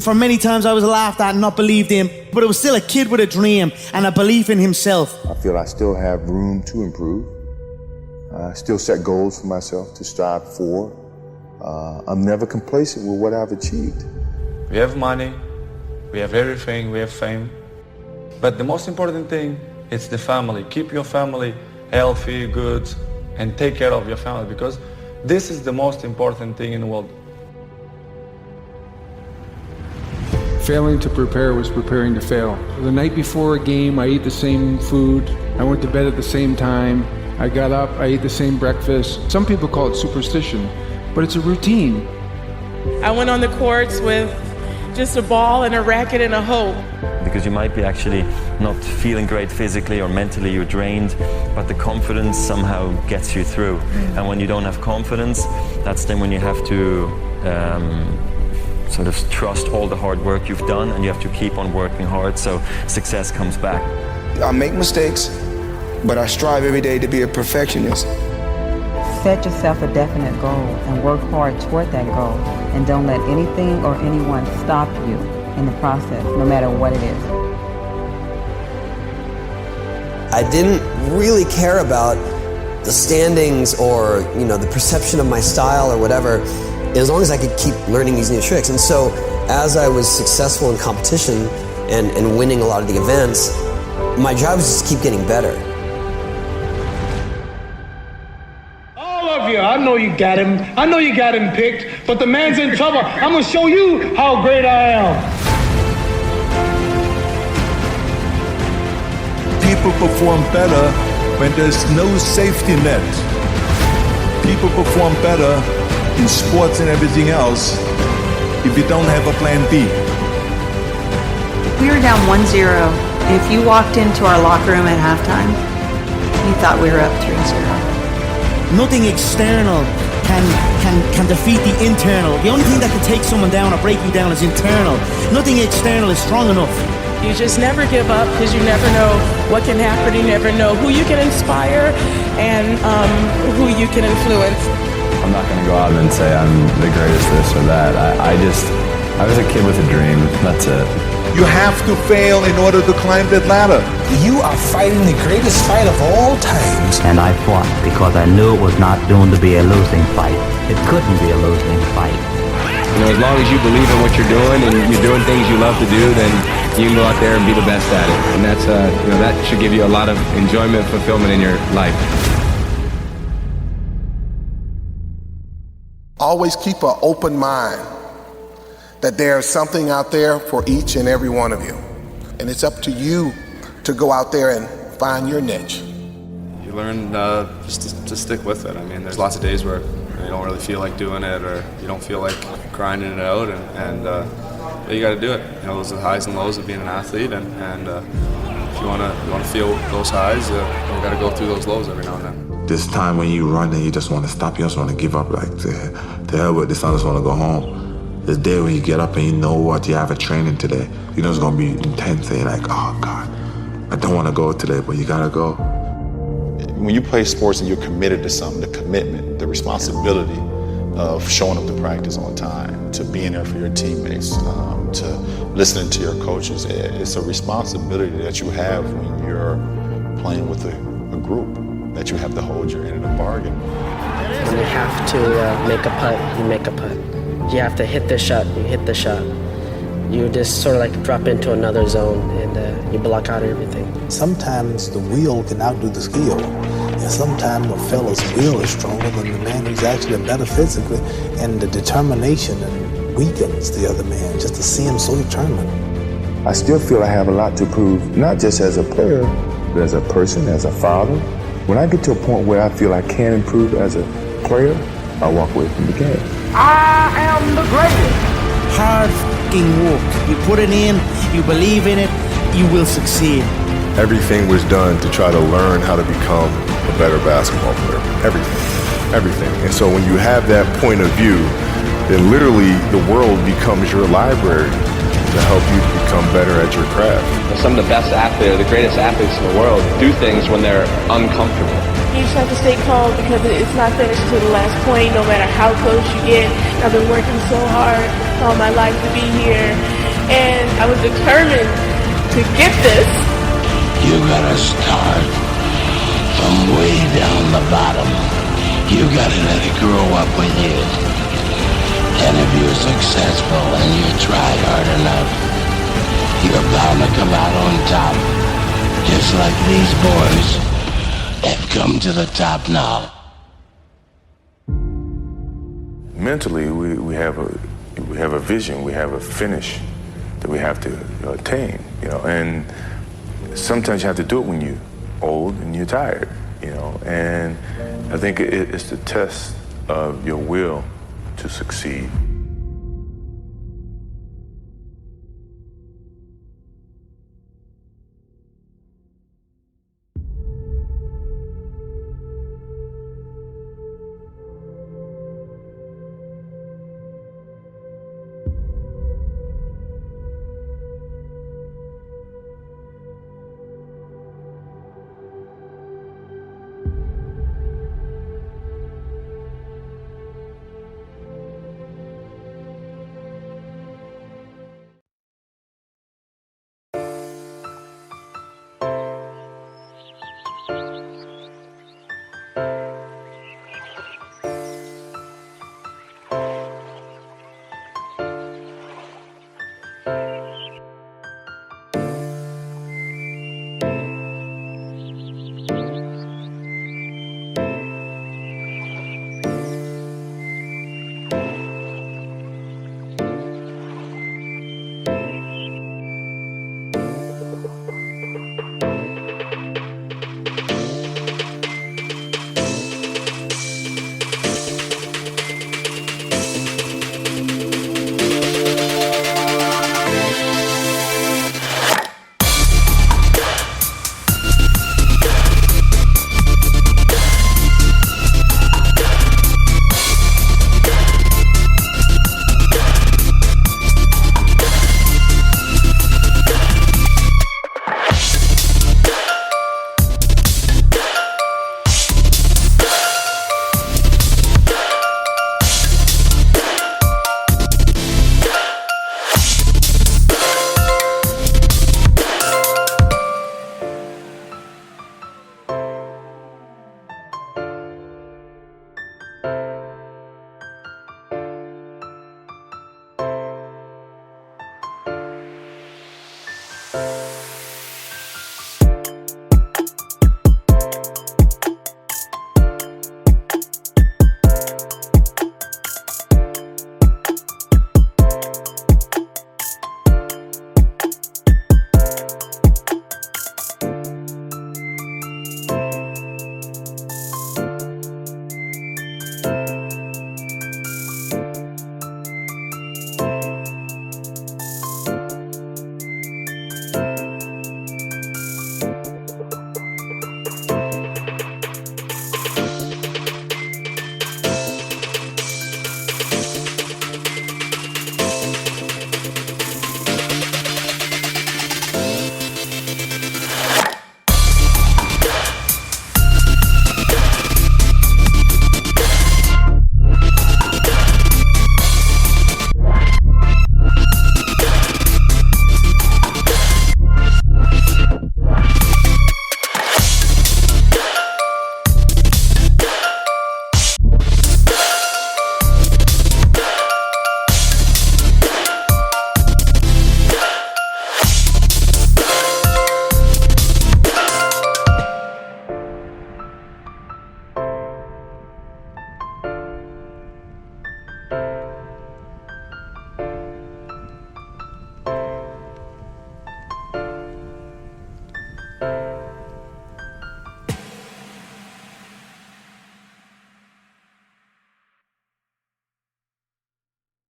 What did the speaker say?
For many times I was laughed at and not believed in, but it was still a kid with a dream and a belief in himself. I feel I still have room to improve. I still set goals for myself to strive for. I'm never complacent with what I've achieved. We have money, we have everything, we have fame. But the most important thing is the family. Keep your family healthy, good, and take care of your family, because this is the most important thing in the world. Failing to prepare was preparing to fail. The night before a game, I ate the same food. I went to bed at the same time. I got up, I ate the same breakfast. Some people call it superstition, but it's a routine. I went on the courts with just a ball and a racket and a hope. Because you might be actually not feeling great physically or mentally, you're drained, but the confidence somehow gets you through. And when you don't have confidence, that's then when you have to sort of trust all the hard work you've done, and you have to keep on working hard so success comes back. I make mistakes, but I strive every day to be a perfectionist. Set yourself a definite goal and work hard toward that goal, and don't let anything or anyone stop you in the process, no matter what it is. I didn't really care about the standings or, the perception of my style or whatever, as long as I could keep learning these new tricks. And so as I was successful in competition and winning a lot of the events, my job was just to keep getting better. All of you, I know you got him. I know you got him picked, but the man's in trouble. I'm gonna show you how great I am. People perform better when there's no safety net. People perform better in sports and everything else if you don't have a plan B. We were down 1-0. If you walked into our locker room at halftime, you thought we were up 3-0. Nothing external can defeat the internal. The only thing that can take someone down or break you down is internal. Nothing external is strong enough. You just never give up, because you never know what can happen. You never know who you can inspire and who you can influence. I'm not going to go out and say I'm the greatest this or that. I was a kid with a dream. That's it. You have to fail in order to climb that ladder. You are fighting the greatest fight of all times. And I fought because I knew it was not doomed to be a losing fight. It couldn't be a losing fight. As long as you believe in what you're doing and you're doing things you love to do, then you can go out there and be the best at it. And that's, that should give you a lot of enjoyment, fulfillment in your life. Always keep an open mind that there's something out there for each and every one of you. And it's up to you to go out there and find your niche. You learn just to stick with it. I mean, there's lots of days where you don't really feel like doing it, or you don't feel like grinding it out, and you got to do it. Those are the highs and lows of being an athlete, and if you want to feel those highs, you got to go through those lows every now and then. This time when you run and you just want to stop, you just want to give up, like, to hell with this, I just want to go home. This day when you get up and you know what, you have a training today, you know it's going to be intense, and you're like, oh God, I don't want to go today, but you got to go. When you play sports and you're committed to something, the commitment, the responsibility of showing up to practice on time, to being there for your teammates, to listening to your coaches, it's a responsibility that you have when you're playing with a group, that you have to hold your end of the bargain. When you have to make a putt, you make a putt. You have to hit the shot, you hit the shot. You just sort of like drop into another zone, and you block out everything. Sometimes the will can outdo the skill. And sometimes a fella's will is stronger than the man who's actually better physically, and the determination and weakens the other man just to see him so determined. I still feel I have a lot to prove, not just as a player, but as a person, as a father. When I get to a point where I feel I can improve as a player, I walk away from the game. I am the greatest. Hard fucking work. You put it in, you believe in it, you will succeed. Everything was done to try to learn how to become a better basketball player. Everything. And so when you have that point of view, then literally the world becomes your library to help you become better at your craft. Some of the best athletes, the greatest athletes in the world, do things when they're uncomfortable. You just have to stay calm, because it's not finished to the last point, no matter how close you get. I've been working so hard all my life to be here, and I was determined to get this. You gotta start from way down the bottom. You gotta let it grow up with you. And if you're successful and you try hard enough, you're bound to come out on top. Just like these boys have come to the top now. Mentally, we have a vision, we have a finish that we have to attain, and sometimes you have to do it when you're old and you're tired, and I think it's the test of your will to succeed.